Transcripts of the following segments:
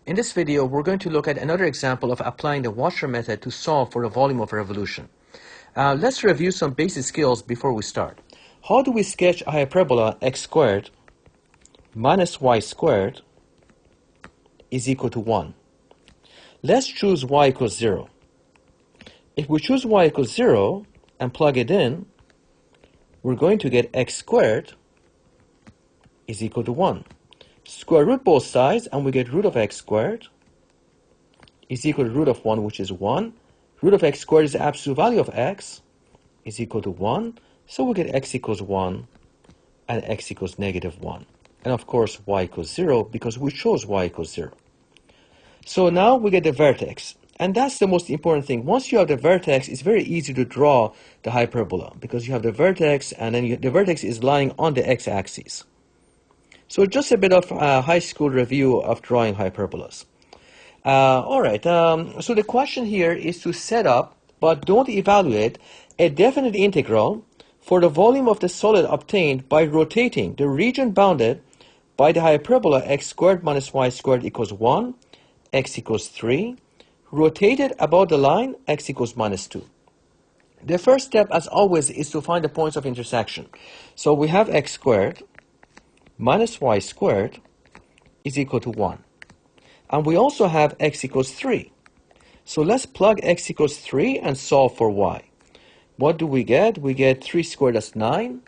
In this video, we're going to look at another example of applying the washer method to solve for the volume of a revolution. Let's review some basic skills before we start. How do we sketch a hyperbola x squared minus y squared is equal to 1? Let's choose y equals 0. If we choose y equals 0 and plug it in, we're going to get x squared is equal to 1. Square root both sides, and we get root of x squared is equal to root of 1, which is 1. Root of x squared is the absolute value of x, is equal to 1. So we get x equals 1 and x equals negative 1. And of course, y equals 0 because we chose y equals 0. So now we get the vertex. And that's the most important thing. Once you have the vertex, it's very easy to draw the hyperbola because you have the vertex, and then the vertex is lying on the x-axis. So just a bit of high school review of drawing hyperbolas. So the question here is to set up, but don't evaluate, a definite integral for the volume of the solid obtained by rotating the region bounded by the hyperbola x squared minus y squared equals 1, x equals 3, rotated about the line x equals minus 2. The first step, as always, is to find the points of intersection. So we have x squared minus y squared is equal to 1. And we also have x equals 3. So let's plug x equals 3 and solve for y. What do we get? We get 3 squared, that's 9,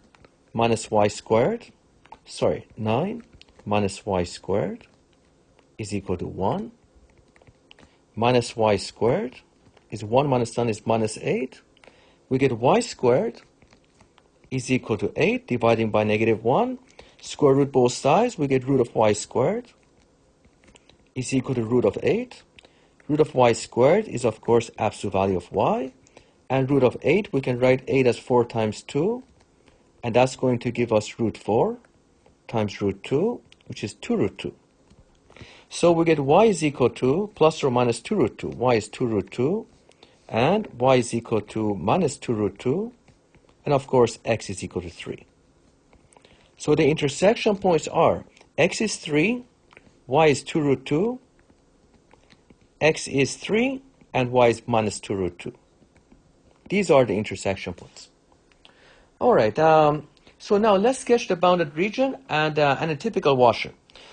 minus y squared. 9 minus y squared is equal to 1. Minus y squared is 1 minus 9 is minus 8. We get y squared is equal to 8 dividing by negative 1. Square root both sides, we get root of y squared is equal to root of 8. Root of y squared is, of course, absolute value of y. And root of 8, we can write 8 as 4 times 2. And that's going to give us root 4 times root 2, which is 2 root 2. So we get y is equal to plus or minus 2 root 2. Y is 2 root 2. And y is equal to minus 2 root 2. And of course, x is equal to 3. So the intersection points are x is 3, y is 2 root 2, x is 3, and y is minus 2 root 2. These are the intersection points. All right, so now let's sketch the bounded region and a typical washer.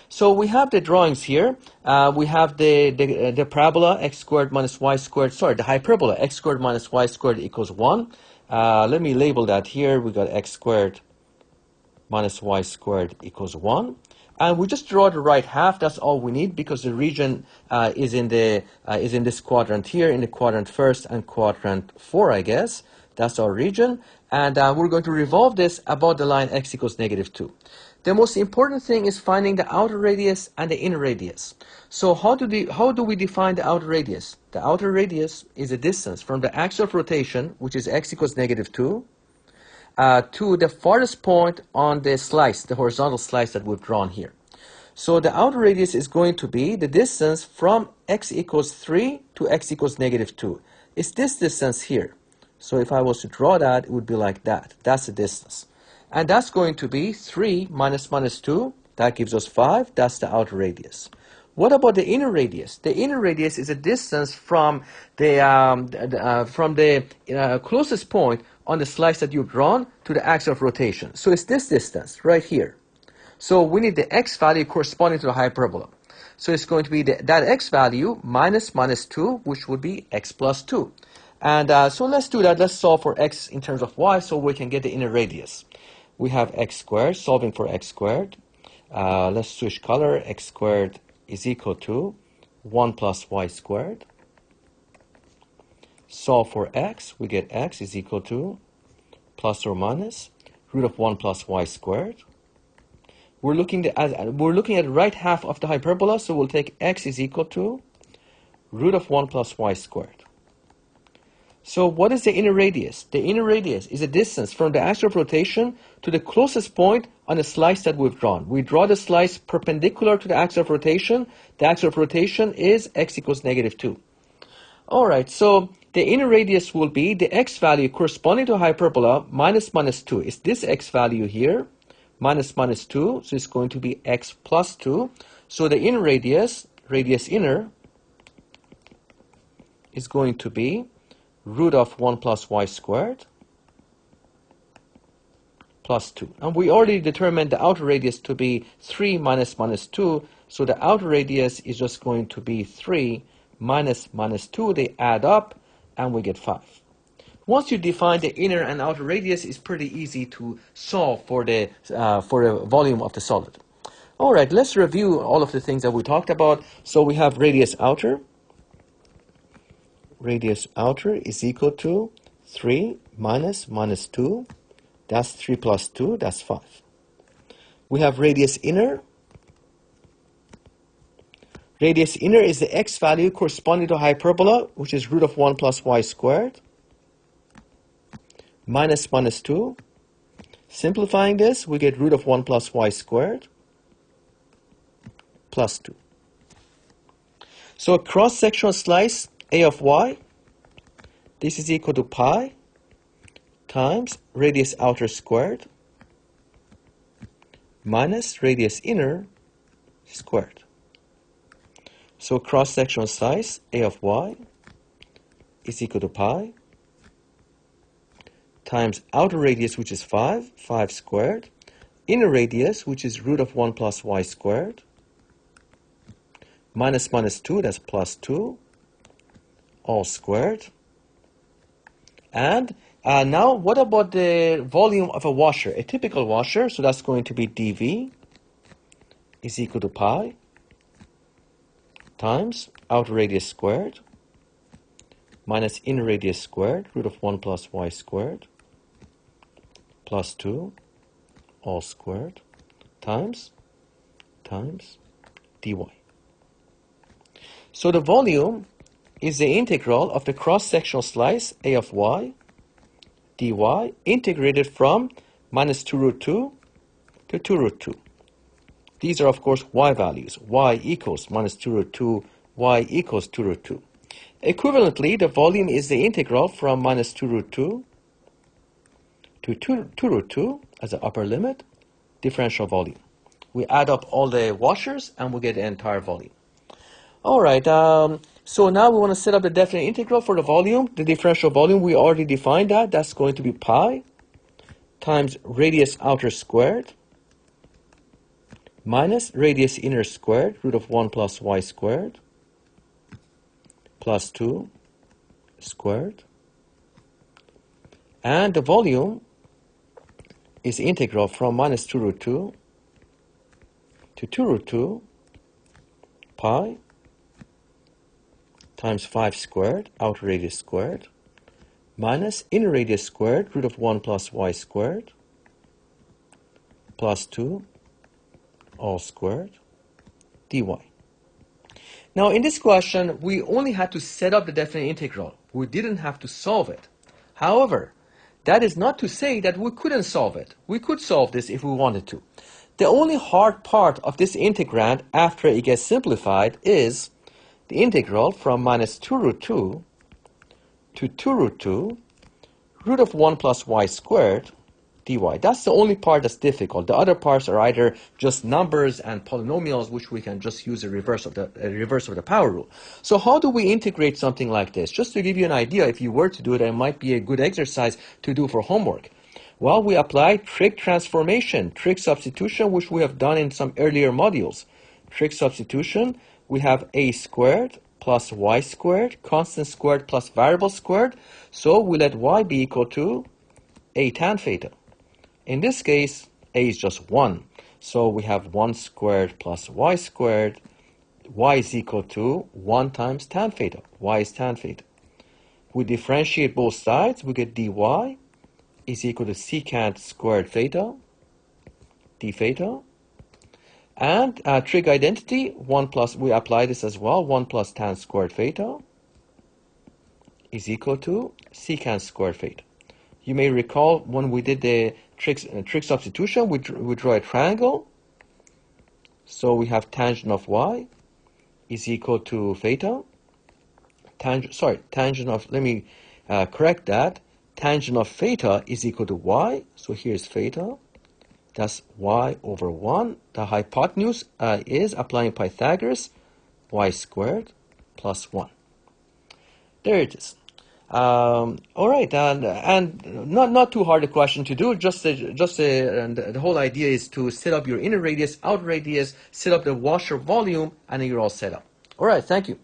So we have the drawings here. We have the parabola x squared minus y squared, the hyperbola x squared minus y squared equals 1. Let me label that here. We got x squared minus y squared equals 1. And we just draw the right half. That's all we need because the region is in this quadrant here, in the quadrant first and quadrant 4, I guess. That's our region. And we're going to revolve this about the line x equals negative 2. The most important thing is finding the outer radius and the inner radius. So how do we define the outer radius? The outer radius is a distance from the axis of rotation, which is x equals negative 2, to the farthest point on the slice, the horizontal slice that we've drawn here. So the outer radius is going to be the distance from x equals 3 to x equals negative 2. It's this distance here. So if I was to draw that, it would be like that. That's the distance. And that's going to be 3 minus 2. That gives us 5. That's the outer radius. What about the inner radius? The inner radius is a distance from the closest point on the slice that you've drawn to the axis of rotation. So it's this distance right here. So we need the x value corresponding to the hyperbola. So it's going to be that x value minus 2, which would be x plus 2. And so let's do that. Let's solve for x in terms of y so we can get the inner radius. We have x squared, solving for x squared. Let's switch color. X squared is equal to 1 plus y squared. Solve for x. We get x is equal to plus or minus root of 1 plus y squared. We're looking at the right half of the hyperbola, so we'll take x is equal to root of 1 plus y squared. So what is the inner radius? The inner radius is a distance from the axis of rotation to the closest point on the slice that we've drawn. We draw the slice perpendicular to the axis of rotation. The axis of rotation is x equals negative 2. All right, so the inner radius will be the x value corresponding to hyperbola minus 2. It's this x value here, minus 2, so it's going to be x plus 2. So the inner radius radius inner is going to be root of 1 plus y squared plus 2. And we already determined the outer radius to be 3 minus 2, so the outer radius is just going to be 3 minus 2. They add up, and we get 5. Once you define the inner and outer radius, it's pretty easy to solve for the volume of the solid. All right, let's review all of the things that we talked about. So we have radius outer. Radius outer is equal to 3 minus 2. That's 3 plus 2, that's 5. We have radius inner. Radius inner is the x value corresponding to hyperbola, which is root of 1 plus y squared, minus 2. Simplifying this, we get root of 1 plus y squared, plus 2. So a cross-sectional slice, A of y, this is equal to pi times radius outer squared minus radius inner squared. So cross-sectional size A of y is equal to pi times outer radius, which is 5 squared, inner radius, which is root of 1 plus y squared, minus 2, that's plus 2, all squared. And now, what about the volume of a washer? A typical washer, so that's going to be dV is equal to pi times outer radius squared minus inner radius squared, root of 1 plus y squared, plus 2, all squared, times dy. So the volume is the integral of the cross-sectional slice A of y dy integrated from minus 2 root 2 to 2 root 2. These are, of course, y values. Y equals minus 2 root 2, y equals 2 root 2. Equivalently, the volume is the integral from minus 2 root 2 to 2 root 2 as the upper limit, differential volume. We add up all the washers, and we get the entire volume. All right, so now we want to set up the definite integral for the volume, the differential volume. We already defined that. That's going to be pi times radius outer squared minus radius inner squared, root of 1 plus y squared, plus 2 squared. And the volume is integral from minus 2 root 2 to 2 root 2 pi times 5 squared, outer radius squared, minus inner radius squared, root of 1 plus y squared, plus 2, all squared, dy. Now in this question, we only had to set up the definite integral. We didn't have to solve it. However, that is not to say that we couldn't solve it. We could solve this if we wanted to. The only hard part of this integrand after it gets simplified is the integral from minus 2 root 2 to 2 root 2 root of 1 plus y squared dy. That's the only part that's difficult. The other parts are either just numbers and polynomials, which we can just use the reverse of the power rule. So how do we integrate something like this? Just to give you an idea, if you were to do it, it might be a good exercise to do for homework. Well, we apply trig transformation, trig substitution, which we have done in some earlier modules. Trig substitution, we have a squared plus y squared, constant squared plus variable squared. So we let y be equal to a tan theta. In this case, a is just 1. So we have 1 squared plus y squared. Y is equal to 1 times tan theta. Y is tan theta. We differentiate both sides. We get dy is equal to secant squared theta, d theta. And trig identity, 1 plus, we apply this as well, 1 plus tan squared theta is equal to secant squared theta. You may recall when we did the trig substitution, we draw a triangle. So we have tangent of y is equal to theta. Tangent of, let me correct that. Tangent of theta is equal to y. So here's theta. That's y over 1. The hypotenuse is, applying Pythagoras, y squared plus 1. There it is. All right, and not too hard a question to do. And the whole idea is to set up your inner radius, outer radius, set up the washer volume, and then you're all set up. All right, thank you.